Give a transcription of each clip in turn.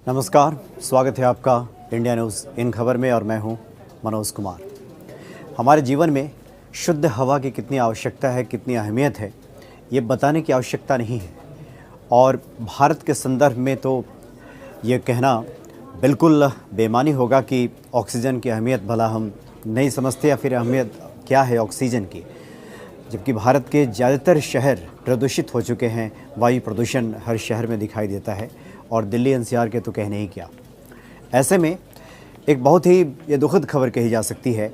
नमस्कार, स्वागत है आपका इंडिया न्यूज़ इन खबर में और मैं हूं मनोज कुमार। हमारे जीवन में शुद्ध हवा की कितनी आवश्यकता है, कितनी अहमियत है, ये बताने की आवश्यकता नहीं है। और भारत के संदर्भ में तो ये कहना बिल्कुल बेमानी होगा कि ऑक्सीजन की अहमियत भला हम नहीं समझते या फिर अहमियत क्या है ऑक्सीजन की, जबकि भारत के ज़्यादातर शहर प्रदूषित हो चुके हैं। वायु प्रदूषण हर शहर में दिखाई देता है और दिल्ली एनसीआर के तो कहने ही क्या। ऐसे में एक बहुत ही ये दुखद खबर कही जा सकती है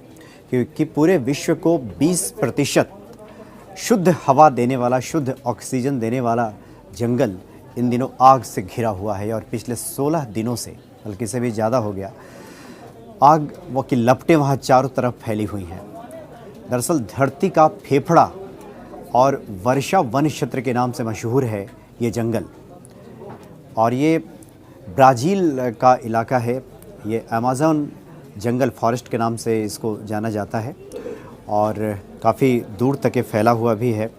कि पूरे विश्व को 20% शुद्ध हवा देने वाला, शुद्ध ऑक्सीजन देने वाला जंगल इन दिनों आग से घिरा हुआ है। और पिछले 16 दिनों से, बल्कि से भी ज़्यादा हो गया, आग वो की लपटें वहाँ चारों तरफ फैली हुई हैं। दरअसल धरती का फेफड़ा और वर्षा वन क्षेत्र के नाम से मशहूर है ये जंगल। और ये ब्राज़ील का इलाका है। ये अमेज़न जंगल फॉरेस्ट के नाम से इसको जाना जाता है और काफ़ी दूर तक ये फैला हुआ भी है।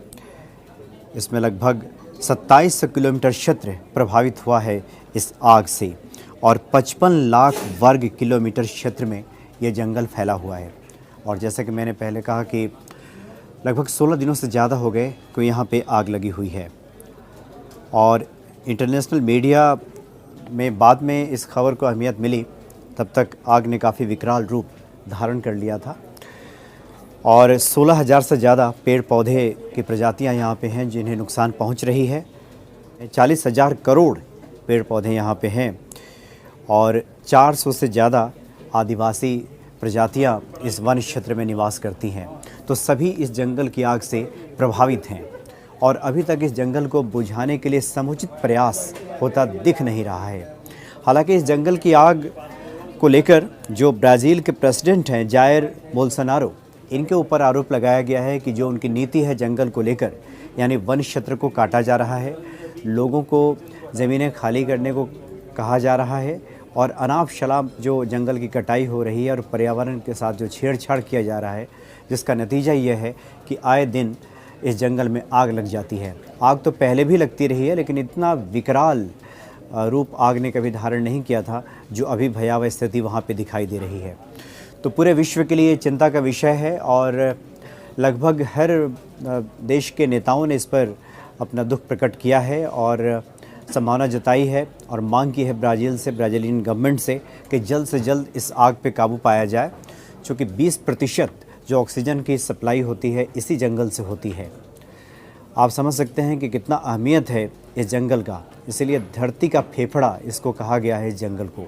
इसमें लगभग 27 किलोमीटर क्षेत्र प्रभावित हुआ है इस आग से और 55 लाख वर्ग किलोमीटर क्षेत्र में ये जंगल फैला हुआ है। और जैसे कि मैंने पहले कहा कि लगभग 16 दिनों से ज़्यादा हो गए कि यहाँ पे आग लगी हुई है। और इंटरनेशनल मीडिया में बाद में इस खबर को अहमियत मिली, तब तक आग ने काफ़ी विकराल रूप धारण कर लिया था। और 16,000 से ज़्यादा पेड़ पौधे की प्रजातियां यहाँ पे हैं जिन्हें नुकसान पहुँच रही है। 40,000 करोड़ पेड़ पौधे यहाँ पे हैं और 400 से ज़्यादा आदिवासी प्रजातियां इस वन क्षेत्र में निवास करती हैं। तो सभी इस जंगल की आग से प्रभावित हैं और अभी तक इस जंगल को बुझाने के लिए समुचित प्रयास होता दिख नहीं रहा है। हालांकि इस जंगल की आग को लेकर जो ब्राज़ील के प्रेसिडेंट हैं जायर बोल्सोनारो, इनके ऊपर आरोप लगाया गया है कि जो उनकी नीति है जंगल को लेकर, यानी वन क्षेत्र को काटा जा रहा है, लोगों को ज़मीनें खाली करने को कहा जा रहा है और अनाप शनाप जो जंगल की कटाई हो रही है और पर्यावरण के साथ जो छेड़छाड़ किया जा रहा है, जिसका नतीजा ये है कि आए दिन इस जंगल में आग लग जाती है। आग तो पहले भी लगती रही है, लेकिन इतना विकराल रूप आग ने कभी धारण नहीं किया था जो अभी भयावह स्थिति वहाँ पे दिखाई दे रही है। तो पूरे विश्व के लिए चिंता का विषय है और लगभग हर देश के नेताओं ने इस पर अपना दुख प्रकट किया है और संभावना जताई है और मांग की है ब्राज़ील से, ब्राज़ीलियन गवर्नमेंट से, कि जल्द से जल्द इस आग पे काबू पाया जाए, क्योंकि 20% जो ऑक्सीजन की सप्लाई होती है इसी जंगल से होती है। आप समझ सकते हैं कि कितना अहमियत है इस जंगल का, इसीलिए धरती का फेफड़ा इसको कहा गया है इस जंगल को।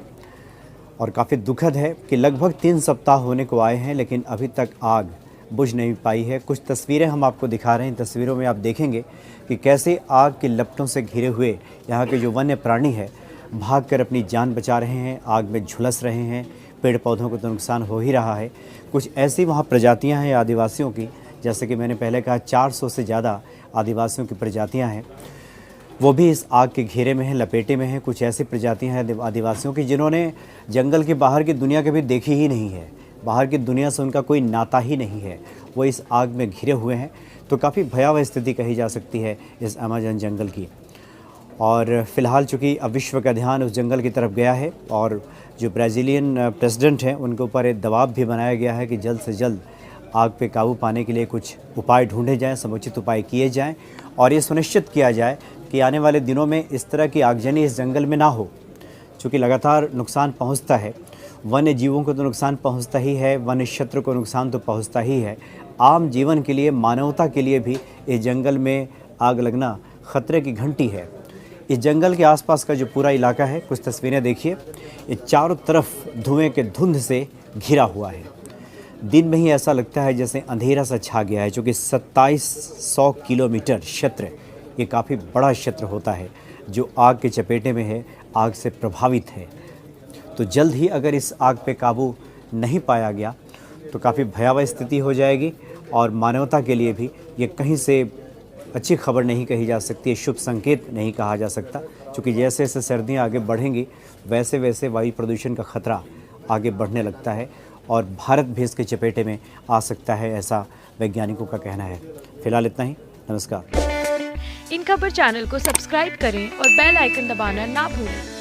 और काफ़ी दुखद है कि लगभग 3 सप्ताह होने को आए हैं लेकिन अभी तक आग बुझ नहीं पाई है। कुछ तस्वीरें हम आपको दिखा रहे हैं। तस्वीरों में आप देखेंगे कि कैसे आग की लपटों से घिरे हुए यहाँ के जो वन्य प्राणी है भागकर अपनी जान बचा रहे हैं, आग में झुलस रहे हैं। पेड़ पौधों को तो नुकसान हो ही रहा है। कुछ ऐसी वहाँ प्रजातियाँ हैं आदिवासियों की, जैसे कि मैंने पहले कहा 400 से ज़्यादा आदिवासियों की प्रजातियाँ हैं, वो भी इस आग के घेरे में हैं, लपेटे में हैं। कुछ ऐसी प्रजातियाँ हैं आदिवासियों की जिन्होंने जंगल के बाहर की दुनिया कभी देखी ही नहीं है, बाहर की दुनिया से उनका कोई नाता ही नहीं है, वो इस आग में घिरे हुए हैं। तो काफ़ी भयावह स्थिति कही जा सकती है इस अमेज़न जंगल की। और फ़िलहाल चूँकि अब विश्व का ध्यान उस जंगल की तरफ गया है और जो ब्राज़ीलियन प्रेसिडेंट हैं उनके ऊपर एक दबाव भी बनाया गया है कि जल्द से जल्द आग पे काबू पाने के लिए कुछ उपाय ढूंढे जाएं, समुचित उपाय किए जाएं और ये सुनिश्चित किया जाए कि आने वाले दिनों में इस तरह की आगजनी इस जंगल में ना हो। चूँकि लगातार नुकसान पहुँचता है, वन्य जीवों को तो नुकसान पहुँचता ही है, वन्य क्षेत्र को नुकसान तो पहुँचता ही है, आम जीवन के लिए, मानवता के लिए भी इस जंगल में आग लगना खतरे की घंटी है। इस जंगल के आसपास का जो पूरा इलाका है, कुछ तस्वीरें देखिए, ये चारों तरफ धुएं के धुंध से घिरा हुआ है। दिन में ही ऐसा लगता है जैसे अंधेरा सा छा गया है, क्योंकि 2700 किलोमीटर क्षेत्र, ये काफ़ी बड़ा क्षेत्र होता है जो आग के चपेटे में है, आग से प्रभावित है। तो जल्द ही अगर इस आग पे काबू नहीं पाया गया तो काफ़ी भयावह स्थिति हो जाएगी और मानवता के लिए भी ये कहीं से अच्छी खबर नहीं कही जा सकती है, शुभ संकेत नहीं कहा जा सकता। क्योंकि जैसे जैसे सर्दियाँ आगे बढ़ेंगी वैसे वैसे वायु प्रदूषण का खतरा आगे बढ़ने लगता है और भारत भी इसके चपेटे में आ सकता है, ऐसा वैज्ञानिकों का कहना है। फिलहाल इतना ही, नमस्कार। इन खबर चैनल को सब्सक्राइब करें और बेल आइकन दबाना ना भूलें।